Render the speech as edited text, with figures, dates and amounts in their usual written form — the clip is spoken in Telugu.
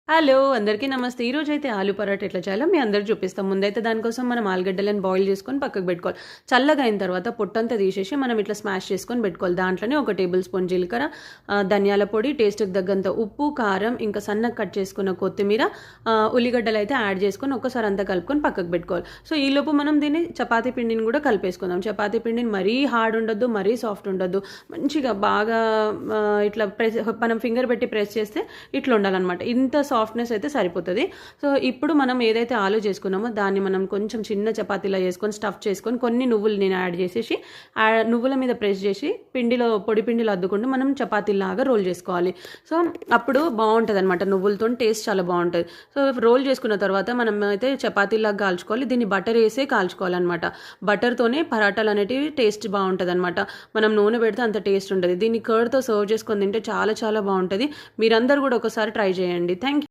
హలో! అందరికీ నమస్తే. ఈరోజైతే ఆలు పరాటా ఎట్లా చేయాలో మీ అందరికి చూపిస్తాం. ముందైతే దానికోసం మనం ఆలుగడ్డలను బాయిల్ చేసుకొని పక్కకు పెట్టుకోవాలి. చల్లగా అయిన తర్వాత పొట్టంతా తీసేసి మనం ఇట్లా స్మాష్ చేసుకొని పెట్టుకోవాలి. దాంట్లోనే ఒక టేబుల్ స్పూన్ జీలకర్ర, ధనియాల పొడి, టేస్ట్‌కి తగ్గంత ఉప్పు, కారం, ఇంకా సన్నగా కట్ చేసుకున్న కొత్తిమీర, ఉల్లిగడ్డలు అయితే యాడ్ చేసుకొని ఒక్కసారి అంతా కలుపుకొని పక్కకు పెట్టుకోవాలి. సో ఈలోపు మనం దీన్ని చపాతీ పిండిని కూడా కలిపేసుకుందాం. చపాతీ పిండిని మరీ హార్డ్ ఉండొద్దు, మరీ సాఫ్ట్ ఉండొద్దు. మంచిగా బాగా ఇట్లా మనం ఫింగర్ పెట్టి ప్రెస్ చేస్తే ఇట్లా ఉండాలన్నమాట. ఇంత సాఫ్ట్నెస్ అయితే సరిపోతుంది. సో ఇప్పుడు మనం ఏదైతే ఆలు చేసుకున్నామో దాన్ని మనం కొంచెం చిన్న చపాతీలా చేసుకొని స్టఫ్ చేసుకొని కొన్ని నువ్వులు నేను యాడ్ చేసేసి నువ్వుల మీద ప్రెస్ చేసి పొడి పిండిలో అద్దుకుంటూ మనం చపాతీలాగా రోల్ చేసుకోవాలి. సో అప్పుడు బాగుంటుంది అనమాట. నువ్వులతో టేస్ట్ చాలా బాగుంటుంది. సో రోల్ చేసుకున్న తర్వాత మనం అయితే చపాతీలాగా కాల్చుకోవాలి. దీన్ని బటర్ వేసే కాల్చుకోవాలన్నమాట. బటర్తోనే పరాటాలు అనేటివి టేస్ట్ బాగుంటుంది అనమాట. మనం నూనె పెడితే అంత టేస్ట్ ఉంటుంది. దీన్ని కర్డ్తో సర్వ్ చేసుకొని తింటే చాలా చాలా బాగుంటుంది. మీరందరూ కూడా ఒకసారి ట్రై చేయండి. Thank you.